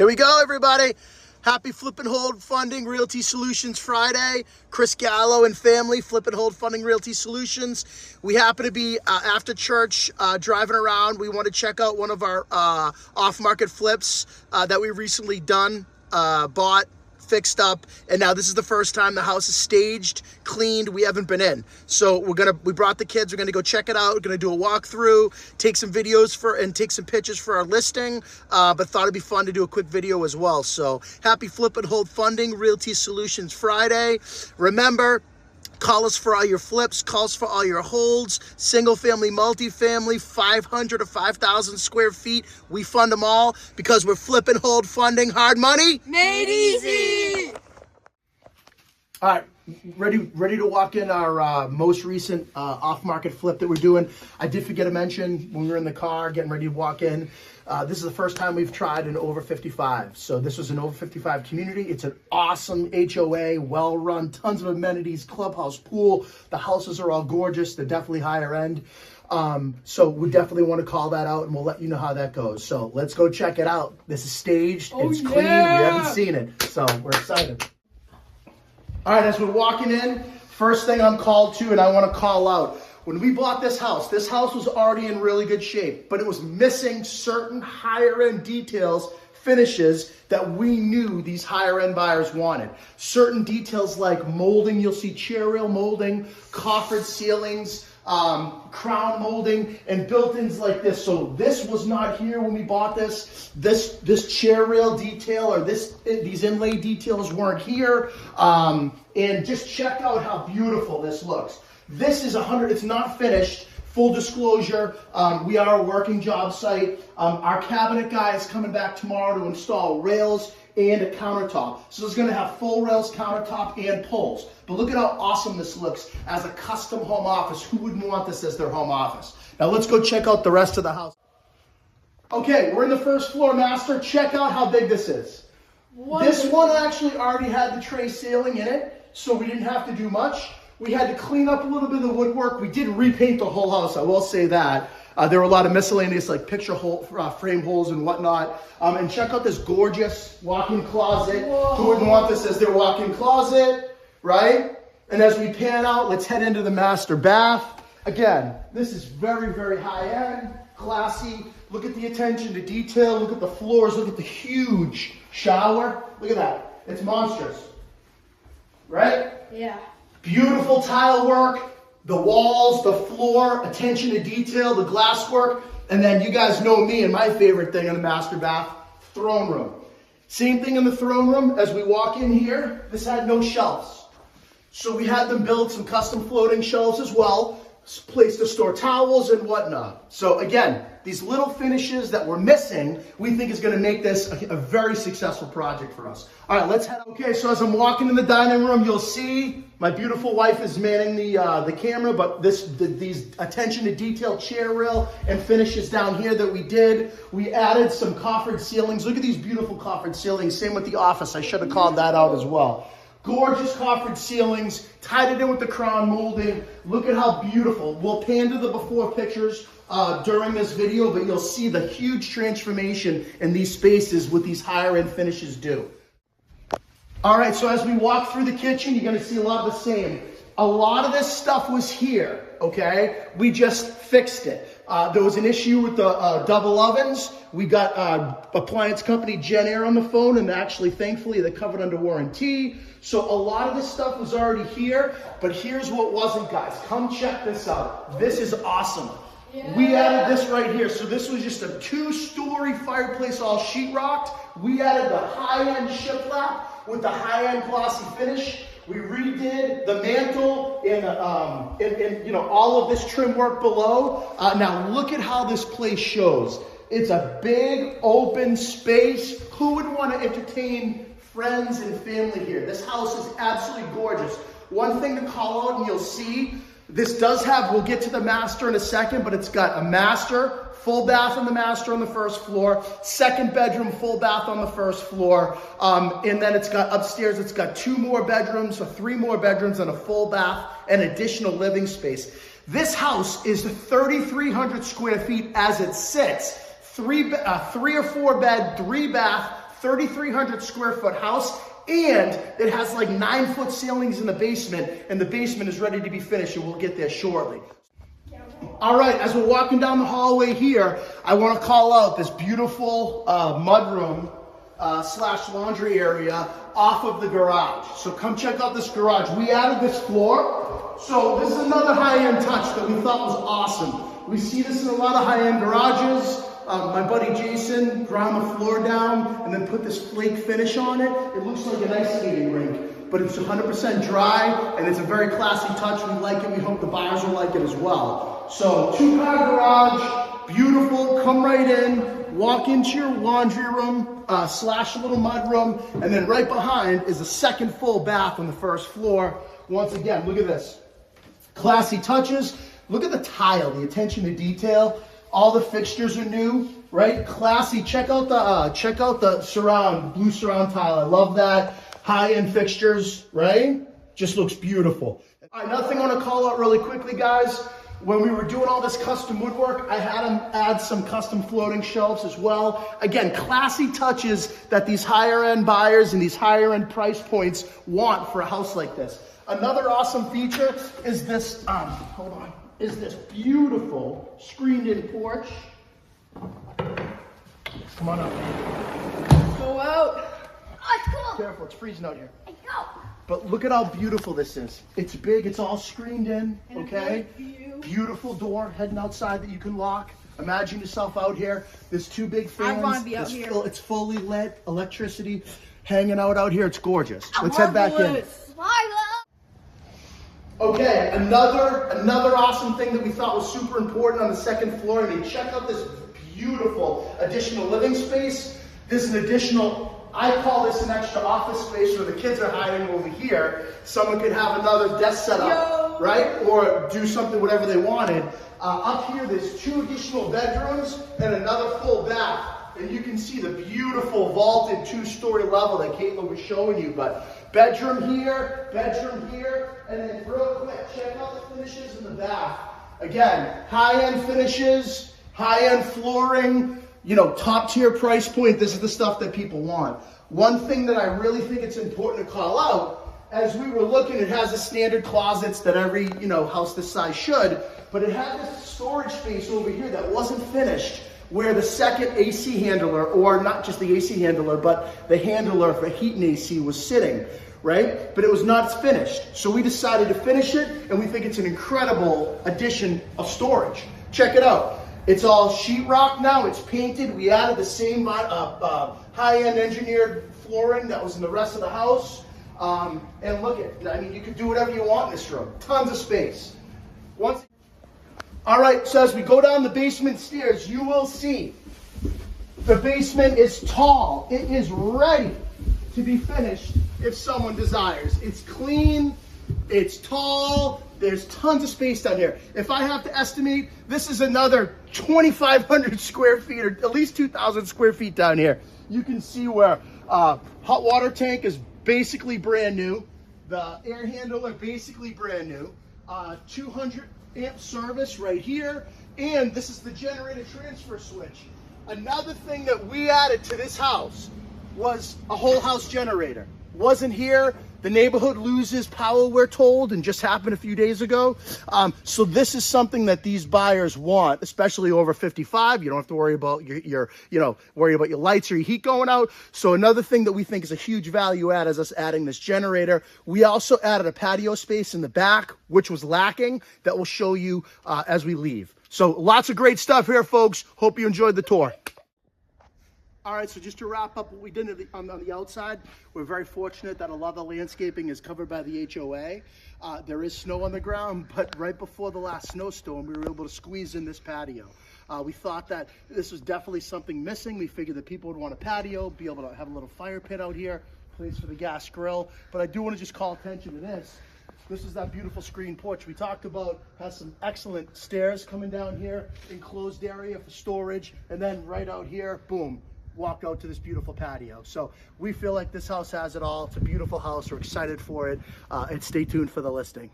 Here we go, everybody. Happy Flip and Hold Funding Realty Solutions Friday. Chris Gallo and family, Flip and Hold Funding Realty Solutions. We happen to be after church driving around. We want to check out one of our off-market flips that we recently bought, fixed up, and now this is the first time the house is staged, cleaned. We haven't been in, so we brought the kids. We're gonna go check it out. We're gonna do a walkthrough, take some videos and take some pictures for our listing, but thought it'd be fun to do a quick video as well. So happy Flip and Hold Funding Realty Solutions Friday. Remember, call us for all your flips, calls for all your holds, single family, multifamily, 500 to 5,000 square feet. We fund them all because we're Flip and Hold Funding, hard money made easy. All right, ready to walk in our most recent off-market flip that we're doing. I did forget to mention when we were in the car getting ready to walk in, this is the first time we've tried an over 55. So this was an over 55 community. It's an awesome HOA, well-run, tons of amenities, clubhouse, pool. The houses are all gorgeous. They're definitely higher end. So we definitely want to call that out, and we'll let you know how that goes. So let's go check it out. This is staged. It's clean. We haven't seen it, so we're excited. All right, as we're walking in, first thing I'm called to, and I want to call out, when we bought this house was already in really good shape, but it was missing certain higher end details, finishes that we knew these higher end buyers wanted. Certain details like molding, you'll see chair rail molding, coffered ceilings, crown molding, and built-ins like this. So this was not here when we bought this. This chair rail detail or these inlay details weren't here. And just check out how beautiful this looks. This is it's not finished. Full disclosure, we are a working job site. Our cabinet guy is coming back tomorrow to install rails and a countertop. So it's gonna have full rails, countertop, and poles. But look at how awesome this looks as a custom home office. Who wouldn't want this as their home office? Now let's go check out the rest of the house. Okay, we're in the first floor master. Check out how big this is. This one actually already had the tray ceiling in it, so we didn't have to do much. We had to clean up a little bit of the woodwork. We did repaint the whole house, I will say that. There were a lot of miscellaneous like picture frame holes and whatnot. And check out this gorgeous walk-in closet. Whoa. Who wouldn't want this as their walk-in closet, right? And as we pan out, let's head into the master bath. Again, this is very, very high-end, classy. Look at the attention to detail. Look at the floors. Look at the huge shower. Look at that. It's monstrous, right? Yeah. Beautiful tile work, the walls, the floor, attention to detail, the glass work, and then you guys know me and my favorite thing in the master bath, throne room. Same thing in the throne room. As we walk in here, this had no shelves. So we had them build some custom floating shelves as well, place to store towels and whatnot. So again, these little finishes that we're missing, we think is gonna make this a very successful project for us. All right, let's head out. Okay, so as I'm walking in the dining room, you'll see my beautiful wife is manning the camera, but these attention to detail chair rail and finishes down here that we did. We added some coffered ceilings. Look at these beautiful coffered ceilings. Same with the office. I should have called that out as well. Gorgeous coffered ceilings, tied it in with the crown molding. Look at how beautiful. We'll pan to the before pictures during this video, but you'll see the huge transformation in these spaces with these higher end finishes do. All right, so as we walk through the kitchen, you're gonna see a lot of the same. A lot of this stuff was here, okay? We just fixed it. There was an issue with the double ovens. We got appliance company Gen Air on the phone, and actually, thankfully, they're covered under warranty. So a lot of this stuff was already here, but here's what wasn't, guys. Come check this out. This is awesome. Yeah. We added this right here. So this was just a 2-story fireplace all sheetrocked. We added the high-end shiplap with the high-end glossy finish. We redid the mantle and all of this trim work below. Now look at how this place shows. It's a big open space. Who would want to entertain friends and family here? This house is absolutely gorgeous. One thing to call out, and you'll see, this does have, we'll get to the master in a second, but it's got a master, full bath in the master on the first floor, second bedroom, full bath on the first floor, and then it's got upstairs, it's got 2 more bedrooms, or 3 more bedrooms, and a full bath and additional living space. This house is 3,300 square feet as it sits, 3 or 4 bed, 3 bath, 3,300 square foot house, and it has like 9-foot ceilings in the basement, and the basement is ready to be finished, and we'll get there shortly. All right, as we're walking down the hallway here, I want to call out this beautiful mudroom slash laundry area off of the garage. So come check out this garage. We added this floor. So this is another high-end touch that we thought was awesome. We see this in a lot of high-end garages. My buddy Jason ground the floor down and then put this flake finish on it. It looks like an ice skating rink, but it's 100% dry, and it's a very classy touch. We like it. We hope the buyers will like it as well. So 2-car garage, beautiful. Come right in, walk into your laundry room slash little mud room, and then right behind is a second full bath on the first floor. Once again, look at this. Classy touches. Look at the tile, the attention to detail. All the fixtures are new, right? Classy. Check out the surround, blue surround tile. I love that. High-end fixtures, right? Just looks beautiful. All right, another thing I want to call out really quickly, guys. When we were doing all this custom woodwork, I had them add some custom floating shelves as well. Again, classy touches that these higher-end buyers and these higher-end price points want for a house like this. Another awesome feature is this, is this beautiful screened-in porch. Come on up. Go out. Oh, it's cool. Careful, it's freezing out here. I go. But look at how beautiful this is. It's big, it's all screened in, okay? Beautiful door heading outside that you can lock. Imagine yourself out here. There's 2 big fans. I want to be out here. It's fully lit, electricity hanging out here. It's gorgeous. Let's head back in. Okay, another awesome thing that we thought was super important on the second floor. I mean, check out this beautiful additional living space. This is an additional, I call this an extra office space where the kids are hiding over here. Someone could have another desk set up, right? Or do something, whatever they wanted. Up here, there's 2 additional bedrooms and another full bath. And you can see the beautiful vaulted 2-story level that Caitlin was showing you. But bedroom here, and then real quick, check out the finishes in the bath. Again, high-end finishes, high-end flooring, you know, top-tier price point. This is the stuff that people want. One thing that I really think it's important to call out, as we were looking, it has the standard closets that every, you know, house this size should, but it had this storage space over here that wasn't finished, where the second AC handler, or not just the AC handler, but the handler for heat and AC was sitting, right? But it was not finished. So we decided to finish it, and we think it's an incredible addition of storage. Check it out. It's all sheetrock now, it's painted. We added the same high-end engineered flooring that was in the rest of the house. And look at, I mean, you can do whatever you want in this room. Tons of space. All right, so as we go down the basement stairs, you will see the basement is tall. It is ready to be finished if someone desires. It's clean, it's tall, there's tons of space down here. If I have to estimate, this is another 2,500 square feet, or at least 2,000 square feet down here. You can see where hot water tank is basically brand new. The air handler basically brand new. 200 amp service right here, and this is the generator transfer switch. Another thing that we added to this house was a whole house generator. Wasn't here. The neighborhood loses power, we're told, and just happened a few days ago. So this is something that these buyers want, especially over 55. You don't have to worry about your lights or your heat going out. So another thing that we think is a huge value add is us adding this generator. We also added a patio space in the back, which was lacking, that we'll show you as we leave. So lots of great stuff here, folks. Hope you enjoyed the tour. All right, so just to wrap up what we did on the outside, we're very fortunate that a lot of the landscaping is covered by the HOA. There is snow on the ground, but right before the last snowstorm, we were able to squeeze in this patio. We thought that this was definitely something missing. We figured that people would want a patio, be able to have a little fire pit out here, place for the gas grill. But I do want to just call attention to this. This is that beautiful screen porch we talked about. Has some excellent stairs coming down here, enclosed area for storage, and then right out here, boom, walk out to this beautiful patio. So we feel like this house has it all. It's a beautiful house. We're excited for it. And stay tuned for the listing.